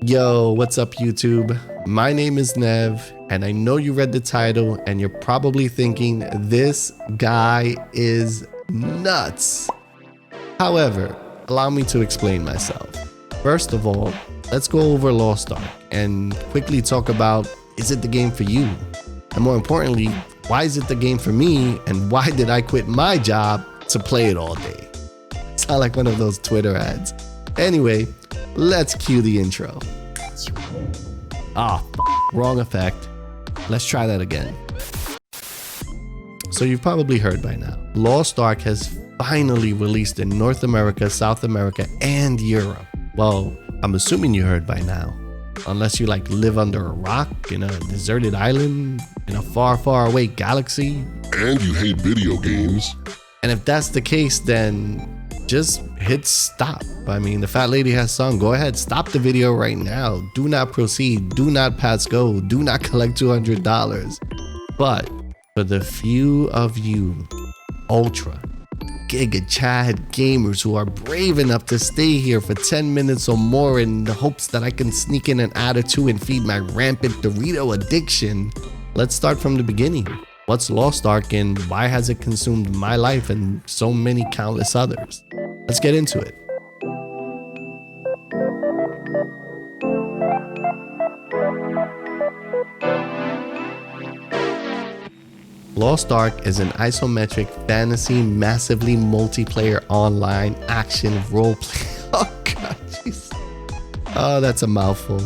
Yo, what's up YouTube? My name is Nev, and I know you read the title and you're probably thinking this guy is nuts. However, allow me to explain myself. First of all, let's go over Lost Ark and quickly talk about, is it the game for you? And more importantly, why is it the game for me, and why did I quit my job to play it all day? Sound like one of those Twitter ads. Anyway, let's cue the intro. Wrong effect. Let's try that again. So you've probably heard by now, Lost Ark has finally released in North America, South America, and Europe. Well, I'm assuming you heard by now, unless you live under a rock in a deserted island in a far, far away galaxy. And you hate video games. And if that's the case, then just hit stop. I mean, the fat lady has sung, go ahead, stop the video right now. Do not proceed, do not pass go, do not collect $200. But for the few of you ultra giga chad gamers who are brave enough to stay here for 10 minutes or more in the hopes that I can sneak in an ad or two and feed my rampant Dorito addiction, let's start from the beginning. What's Lost Ark and why has it consumed my life and so many countless others? Let's get into it. Lost Ark is an isometric fantasy massively multiplayer online action roleplay. Oh god, jeez. Oh, that's a mouthful.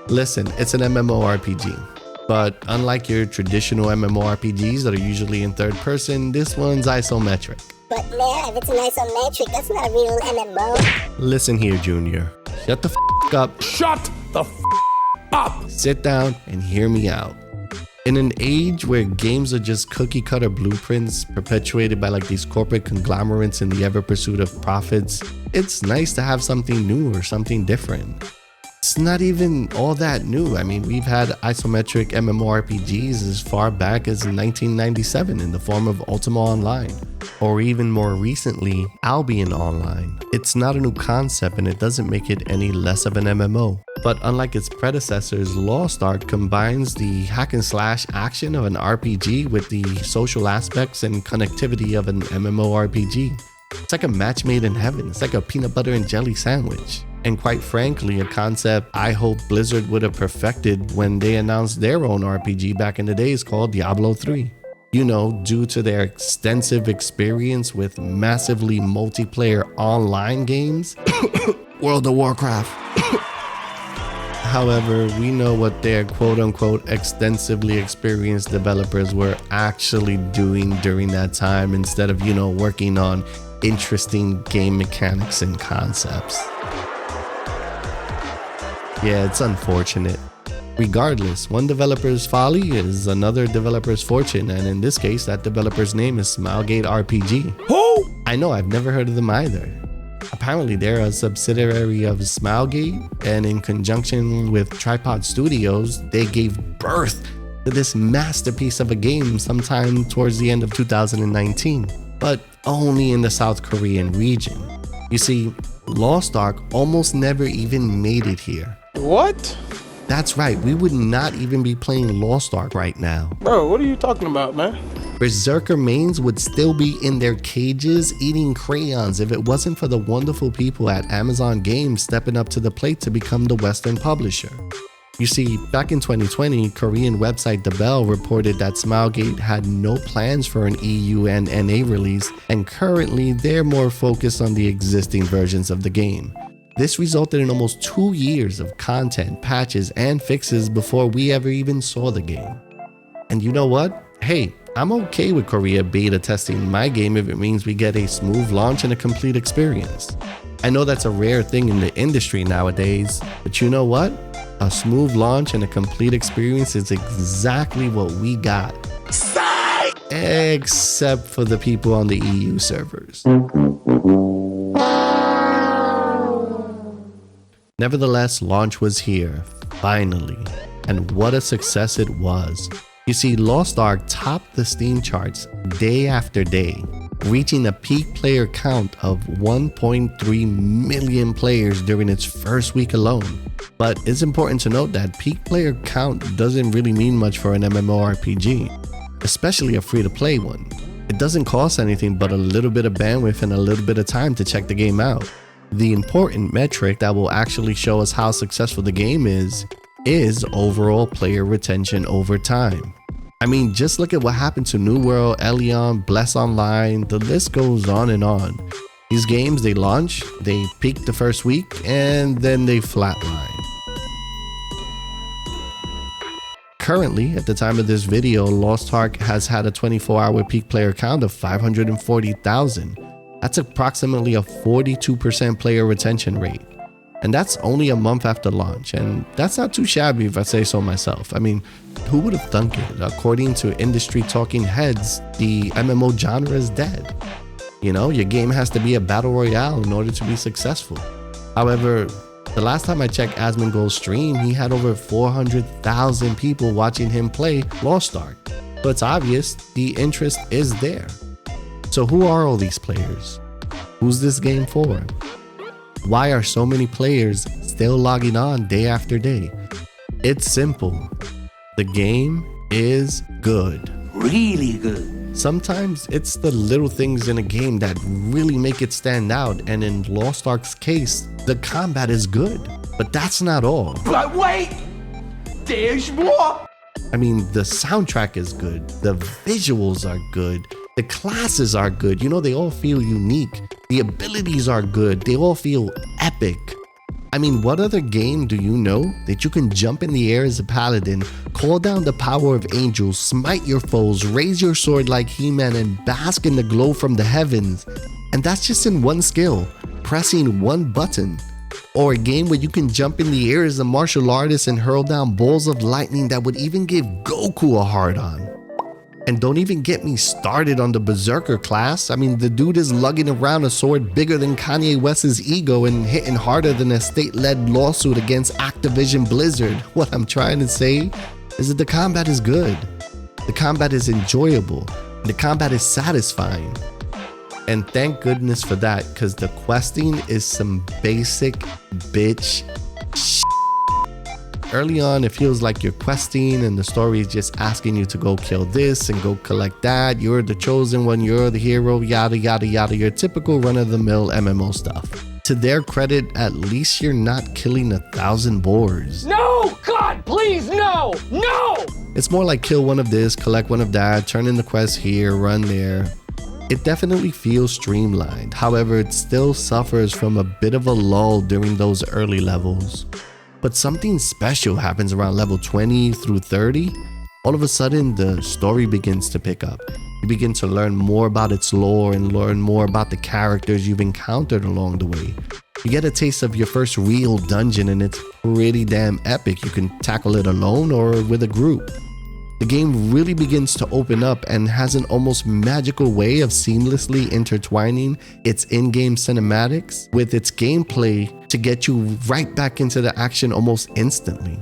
Listen, it's an MMORPG. But unlike your traditional MMORPGs that are usually in third person, this one's isometric. But man, if it's an isometric, that's not a real MMO. Listen here, Junior. Shut the up. Shut the up! Sit down and hear me out. In an age where games are just cookie cutter blueprints perpetuated by these corporate conglomerates in the ever pursuit of profits, it's nice to have something new or something different. It's not even all that new. I mean, we've had isometric MMORPGs as far back as 1997 in the form of Ultima Online, or even more recently, Albion Online. It's not a new concept and it doesn't make it any less of an MMO. But unlike its predecessors, Lost Ark combines the hack and slash action of an RPG with the social aspects and connectivity of an MMORPG. It's like a match made in heaven. It's like a peanut butter and jelly sandwich. And quite frankly, a concept I hope Blizzard would have perfected when they announced their own RPG back in the days called Diablo 3. You know, due to their extensive experience with massively multiplayer online games, World of Warcraft. However, we know what their quote-unquote extensively experienced developers were actually doing during that time instead of, working on interesting game mechanics and concepts. Yeah, it's unfortunate. Regardless, one developer's folly is another developer's fortune, and in this case, that developer's name is Smilegate RPG. Who? I know, I've never heard of them either. Apparently, they're a subsidiary of Smilegate, and in conjunction with Tripod Studios, they gave birth to this masterpiece of a game sometime towards the end of 2019, but only in the South Korean region. You see, Lost Ark almost never even made it here. What? That's right, we would not even be playing Lost Ark right now. Bro, what are you talking about, man? Berserker mains would still be in their cages eating crayons if it wasn't for the wonderful people at Amazon Games stepping up to the plate to become the Western publisher. You see, back in 2020, Korean website The Bell reported that Smilegate had no plans for an EU and NA release, and currently they're more focused on the existing versions of the game. This resulted in almost 2 years of content, patches, and fixes before we ever even saw the game. And you know what? Hey, I'm okay with Korea beta testing my game if it means we get a smooth launch and a complete experience. I know that's a rare thing in the industry nowadays, but you know what? A smooth launch and a complete experience is exactly what we got. Except for the people on the EU servers. Nevertheless, launch was here, finally, and what a success it was. You see, Lost Ark topped the Steam charts day after day, reaching a peak player count of 1.3 million players during its first week alone. But it's important to note that peak player count doesn't really mean much for an MMORPG, especially a free-to-play one. It doesn't cost anything but a little bit of bandwidth and a little bit of time to check the game out. The important metric that will actually show us how successful the game is overall player retention over time. I mean, just look at what happened to New World, Elion, Bless Online, the list goes on and on. These games, they launch, they peak the first week, and then they flatline. Currently, at the time of this video, Lost Ark has had a 24-hour peak player count of 540,000. That's approximately a 42% player retention rate. And that's only a month after launch, and that's not too shabby if I say so myself. I mean, who would have thunk it? According to industry talking heads, the MMO genre is dead. You know, your game has to be a battle royale in order to be successful. However, the last time I checked Asmongold's stream, he had over 400,000 people watching him play Lost Ark. So it's obvious the interest is there. So who are all these players? Who's this game for? Why are so many players still logging on day after day? It's simple. The game is good. Really good. Sometimes it's the little things in a game that really make it stand out, and in Lost Ark's case, the combat is good. But that's not all. But wait! There's more! I mean, the soundtrack is good, the visuals are good, the classes are good, you know, they all feel unique, the abilities are good, they all feel epic. I mean, what other game do you know that you can jump in the air as a paladin, call down the power of angels, smite your foes, raise your sword like He-Man, and bask in the glow from the heavens? And that's just in one skill, pressing one button. Or a game where you can jump in the air as a martial artist and hurl down balls of lightning that would even give Goku a hard-on. And don't even get me started on the Berserker class. I mean, the dude is lugging around a sword bigger than Kanye West's ego and hitting harder than a state-led lawsuit against Activision Blizzard. What I'm trying to say is that the combat is good. The combat is enjoyable. The combat is satisfying. And thank goodness for that, because the questing is some basic bitch shit. Early on, it feels like you're questing and the story is just asking you to go kill this and go collect that. You're the chosen one, you're the hero, yada, yada, yada. Your typical run-of-the-mill MMO stuff. To their credit, at least you're not killing 1,000 boars. No! God, please, no! No! It's more like kill one of this, collect one of that, turn in the quest here, run there. It definitely feels streamlined. However, it still suffers from a bit of a lull during those early levels. But something special happens around level 20 through 30. All of a sudden, the story begins to pick up. You begin to learn more about its lore and learn more about the characters you've encountered along the way. You get a taste of your first real dungeon, and it's pretty damn epic. You can tackle it alone or with a group. The game really begins to open up and has an almost magical way of seamlessly intertwining its in-game cinematics with its gameplay to get you right back into the action almost instantly.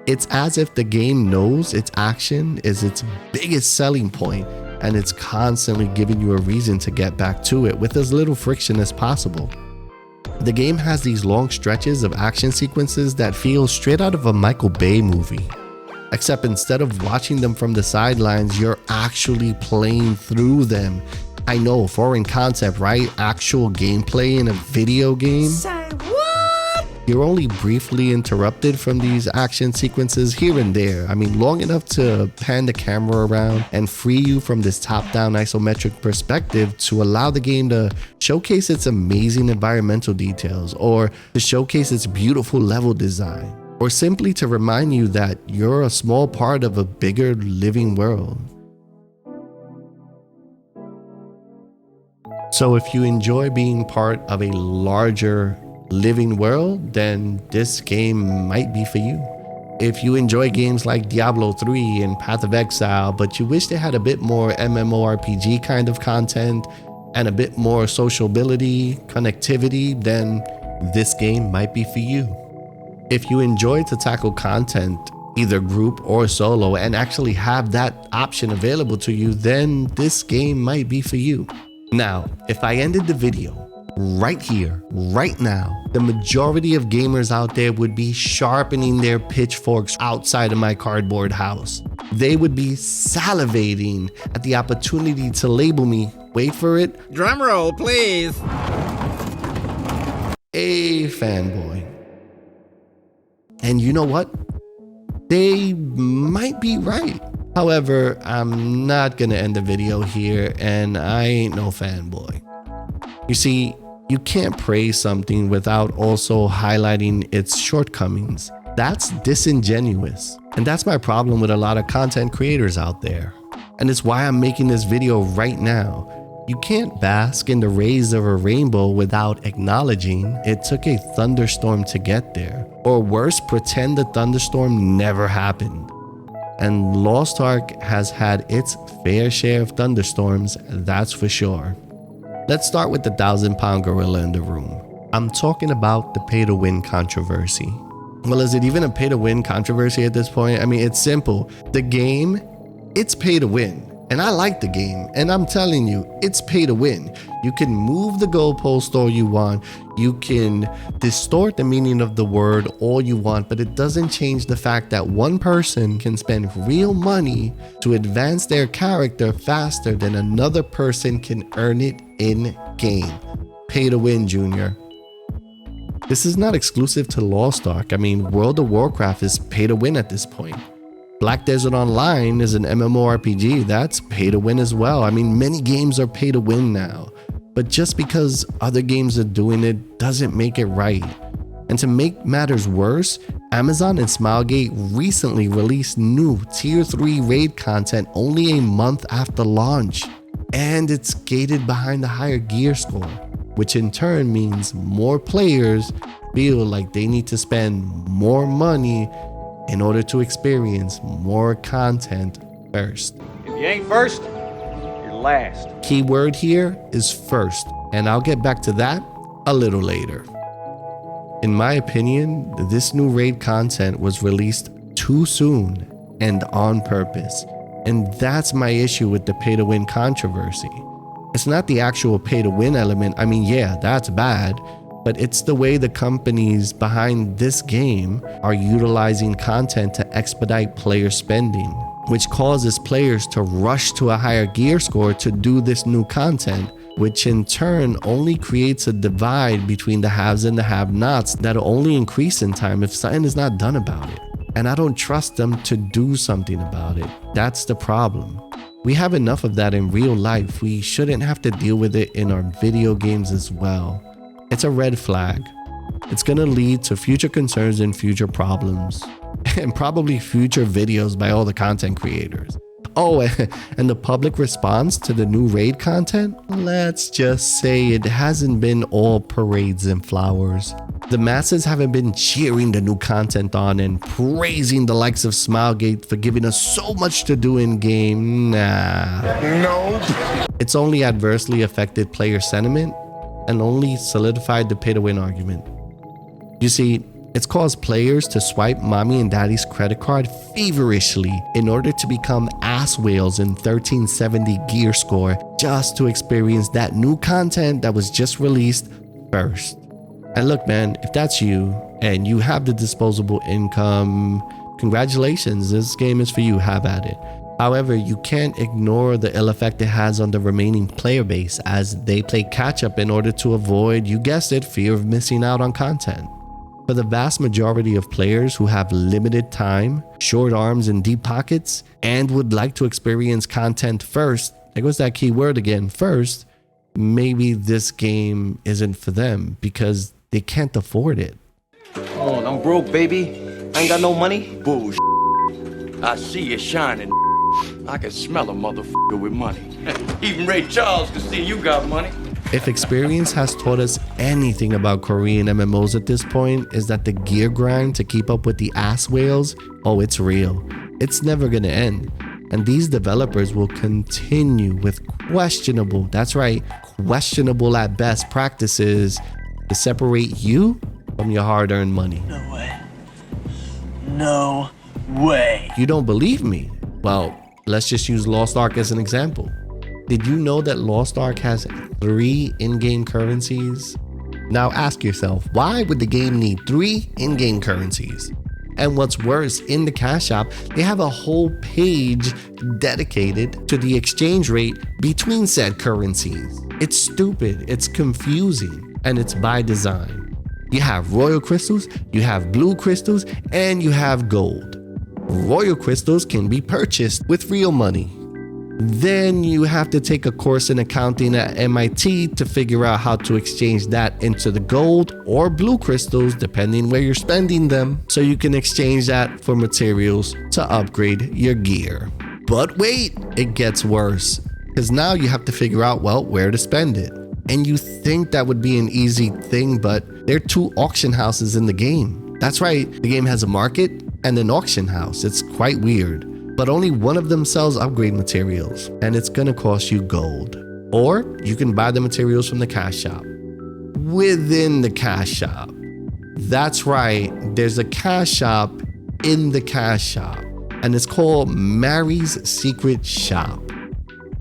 It's as if the game knows its action is its biggest selling point, and it's constantly giving you a reason to get back to it with as little friction as possible. The game has these long stretches of action sequences that feel straight out of a Michael Bay movie. Except instead of watching them from the sidelines, you're actually playing through them. I know, foreign concept, right? Actual gameplay in a video game. Say what? You're only briefly interrupted from these action sequences here and there. I mean, long enough to pan the camera around and free you from this top-down isometric perspective to allow the game to showcase its amazing environmental details, or to showcase its beautiful level design, or simply to remind you that you're a small part of a bigger living world. So if you enjoy being part of a larger living world, then this game might be for you. If you enjoy games like Diablo 3 and Path of Exile, but you wish they had a bit more MMORPG kind of content and a bit more sociability, connectivity, then this game might be for you. If you enjoy to tackle content either group or solo, and actually have that option available to you, then this game might be for you. Now, if I ended the video right here, right now, the majority of gamers out there would be sharpening their pitchforks outside of my cardboard house. They would be salivating at the opportunity to label me, wait for it, Drum roll, please. a fanboy. And you know what? They might be right. However, I'm not gonna end the video here, and I ain't no fanboy. You see, you can't praise something without also highlighting its shortcomings. That's disingenuous. And that's my problem with a lot of content creators out there. And it's why I'm making this video right now. You can't bask in the rays of a rainbow without acknowledging it took a thunderstorm to get there. Or worse, pretend the thunderstorm never happened. And Lost Ark has had its fair share of thunderstorms, that's for sure. Let's start with the 1,000-pound gorilla in the room. I'm talking about the pay-to-win controversy. Well, is it even a pay-to-win controversy at this point? I mean, it's simple. The game, it's pay-to-win. And I like the game, and I'm telling you, it's pay to win. You can move the goalpost all you want. You can distort the meaning of the word all you want, but it doesn't change the fact that one person can spend real money to advance their character faster than another person can earn it in game. Pay to win, Junior. This is not exclusive to Lost Ark. I mean, World of Warcraft is pay to win at this point. Black Desert Online is an MMORPG, that's pay to win as well. I mean, many games are pay to win now, but just because other games are doing it doesn't make it right. And to make matters worse, Amazon and Smilegate recently released new Tier 3 raid content only a month after launch. And it's gated behind a higher gear score, which in turn means more players feel like they need to spend more money in order to experience more content first. If you ain't first, you're last. Keyword here is first, and I'll get back to that a little later. In my opinion, this new raid content was released too soon and on purpose, and that's my issue with the pay-to-win controversy. It's not the actual pay-to-win element. I mean, yeah, that's bad, but it's the way the companies behind this game are utilizing content to expedite player spending, which causes players to rush to a higher gear score to do this new content, which in turn only creates a divide between the haves and the have-nots that'll only increase in time if something is not done about it. And I don't trust them to do something about it. That's the problem. We have enough of that in real life. We shouldn't have to deal with it in our video games as well. It's a red flag. It's gonna lead to future concerns and future problems, and probably future videos by all the content creators. Oh, and the public response to the new raid content? Let's just say it hasn't been all parades and flowers. The masses haven't been cheering the new content on and praising the likes of Smilegate for giving us so much to do in game. Nah. No. It's only adversely affected player sentiment and only solidified the pay-to-win argument. You see, it's caused players to swipe mommy and daddy's credit card feverishly in order to become ass whales in 1370 gear score just to experience that new content that was just released first. And look, man, if that's you and you have the disposable income, congratulations, this game is for you, have at it. However, you can't ignore the ill effect it has on the remaining player base as they play catch up in order to avoid, you guessed it, fear of missing out on content. For the vast majority of players who have limited time, short arms and deep pockets, and would like to experience content first, there goes that key word again, first, maybe this game isn't for them because they can't afford it. Oh, I'm broke, baby. I ain't got no money. Bullshit. I see you shining. I can smell a motherfucker with money. Even Ray Charles can see you got money. If experience has taught us anything about Korean MMOs at this point, is that the gear grind to keep up with the ass whales, oh, it's real. It's never gonna end. And these developers will continue with questionable, that's right, questionable at best practices to separate you from your hard-earned money. No way. No way. You don't believe me? Well, let's just use Lost Ark as an example. Did you know that Lost Ark has 3 in-game currencies? Now ask yourself, why would the game need 3 in-game currencies? And what's worse, in the cash shop, they have a whole page dedicated to the exchange rate between said currencies. It's stupid, it's confusing, and it's by design. You have royal crystals, you have blue crystals, and you have gold. Royal crystals can be purchased with real money. Then you have to take a course in accounting at MIT to figure out how to exchange that into the gold or blue crystals, depending where you're spending them, so you can exchange that for materials to upgrade your gear. But wait, it gets worse, because now you have to figure out, well, where to spend it. And you think that would be an easy thing, but there are 2 auction houses in the game. That's right, the game has a market and an auction house. It's quite weird. But only one of them sells upgrade materials, and it's gonna cost you gold. Or you can buy the materials from the cash shop. Within the cash shop. That's right, there's a cash shop in the cash shop, and it's called Mary's Secret Shop.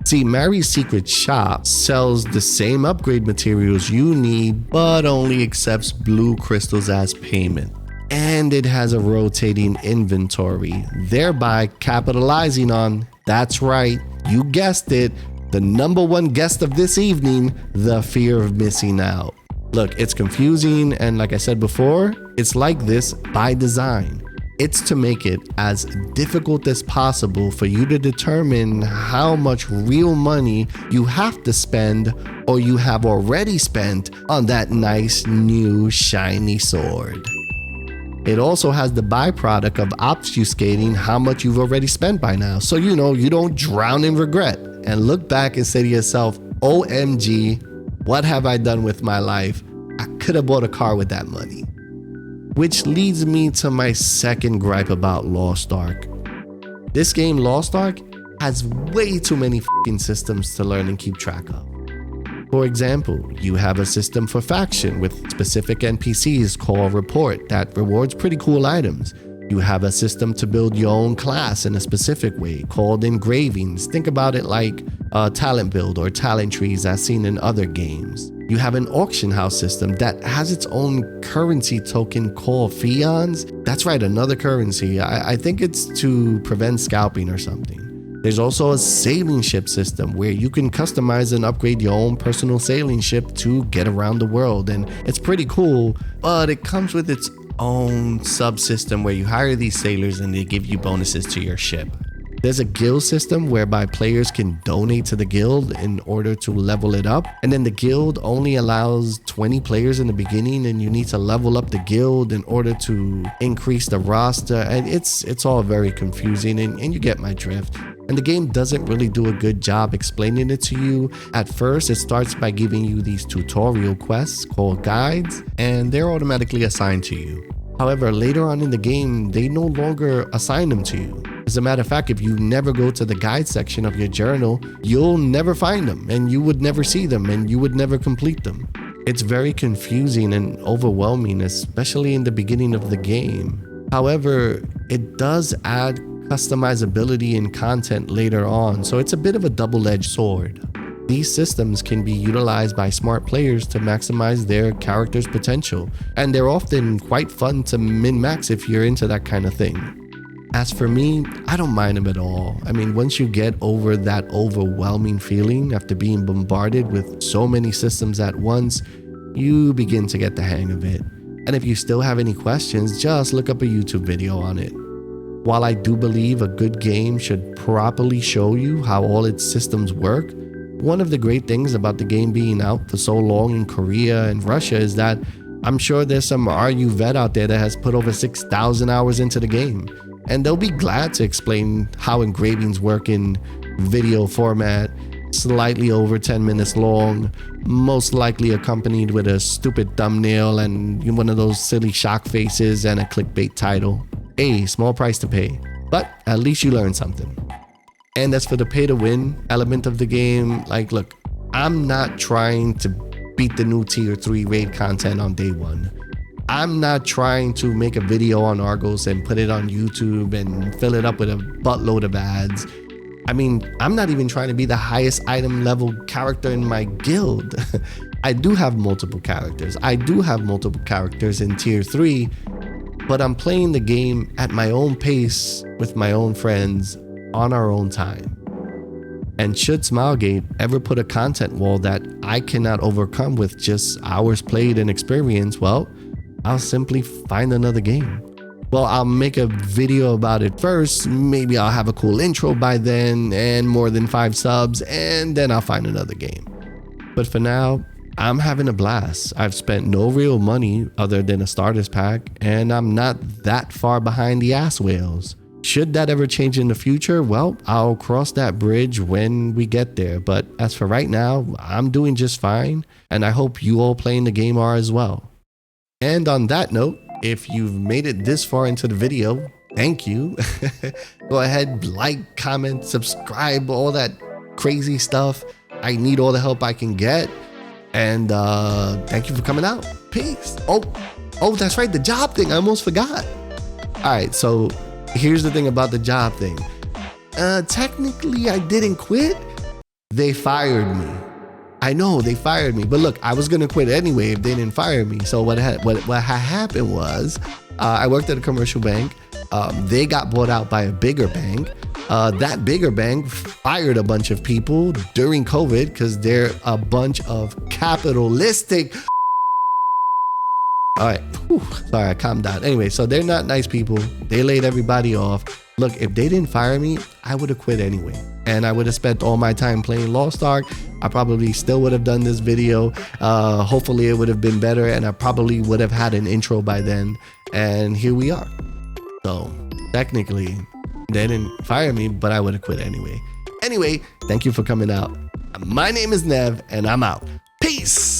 See, Mary's Secret Shop sells the same upgrade materials you need, but only accepts blue crystals as payment. And it has a rotating inventory, thereby capitalizing on, that's right, you guessed it, the #1 guest of this evening, the fear of missing out. Look, it's confusing, and like I said before, it's like this by design. It's to make it as difficult as possible for you to determine how much real money you have to spend or you have already spent on that nice new shiny sword. It also has the byproduct of obfuscating how much you've already spent by now. So you know you don't drown in regret and look back and say to yourself, OMG, what have I done with my life? I could have bought a car with that money. Which leads me to my second gripe about Lost Ark. This game, Lost Ark, has way too many f***ing systems to learn and keep track of. For example, you have a system for faction with specific NPCs called Report that rewards pretty cool items. You have a system to build your own class in a specific way called engravings. Think about it like a talent build or talent trees as seen in other games. You have an auction house system that has its own currency token called Fions. That's right, another currency. I think it's to prevent scalping or something. There's also a sailing ship system where you can customize and upgrade your own personal sailing ship to get around the world, and it's pretty cool, but it comes with its own subsystem where you hire these sailors and they give you bonuses to your ship. There's a guild system whereby players can donate to the guild in order to level it up, and then the guild only allows 20 players in the beginning, and you need to level up the guild in order to increase the roster, and it's all very confusing, and you get my drift. And the game doesn't really do a good job explaining it to you. At first, it starts by giving you these tutorial quests called guides, and they're automatically assigned to you. However, later on in the game, they no longer assign them to you. As a matter of fact, if you never go to the guide section of your journal, you'll never find them, and you would never see them, and you would never complete them. It's very confusing and overwhelming, especially in the beginning of the game. However, it does add customizability and content later on, so it's a bit of a double-edged sword. These systems can be utilized by smart players to maximize their character's potential, and they're often quite fun to min-max if you're into that kind of thing. As for me, I don't mind them at all. I mean, once you get over that overwhelming feeling after being bombarded with so many systems at once, you begin to get the hang of it. And if you still have any questions, just look up a YouTube video on it. While I do believe a good game should properly show you how all its systems work, one of the great things about the game being out for so long in Korea and Russia is that I'm sure there's some RU vet out there that has put over 6,000 hours into the game, and they'll be glad to explain how engravings work in video format, slightly over 10 minutes long, most likely accompanied with a stupid thumbnail and one of those silly shock faces and a clickbait title. A small price to pay, but at least you learn something. And as for the pay to win element of the game, like, look, I'm not trying to beat the new tier 3 raid content on day one. I'm not trying to make a video on Argos and put it on YouTube and fill it up with a buttload of ads. I mean, I'm not even trying to be the highest item level character in my guild. I do have multiple characters. I do have multiple characters in tier 3, but I'm playing the game at my own pace with my own friends on our own time. And should Smilegate ever put a content wall that I cannot overcome with just hours played and experience, well, I'll simply find another game. Well, I'll make a video about it first. Maybe I'll have a cool intro by then and more than 5 subs, and then I'll find another game. But for now, I'm having a blast. I've spent no real money other than a starters pack, and I'm not that far behind the ass whales. Should that ever change in the future, well, I'll cross that bridge when we get there. But as for right now, I'm doing just fine, and I hope you all playing the game are as well. And on that note, if you've made it this far into the video, thank you. Go ahead, like, comment, subscribe, all that crazy stuff. I need all the help I can get. And thank you for coming out. Peace. Oh, that's right, the job thing. I almost forgot. All right, so here's the thing about the job thing. Technically, I didn't quit. They fired me. I know they fired me, but look, I was gonna quit anyway if they didn't fire me. So what happened was, I worked at a commercial bank. They got bought out by a bigger bank. That bigger bank fired a bunch of people during COVID because they're a bunch of capitalistic. All right, sorry, I calmed down. Anyway, so they're not nice people. They laid everybody off. Look, if they didn't fire me, I would have quit anyway. And I would have spent all my time playing Lost Ark. I probably still would have done this video. Hopefully it would have been better, and I probably would have had an intro by then. And here we are. So technically, they didn't fire me, but I would have quit anyway. Anyway, thank you for coming out. My name is Nev, and I'm out. Peace.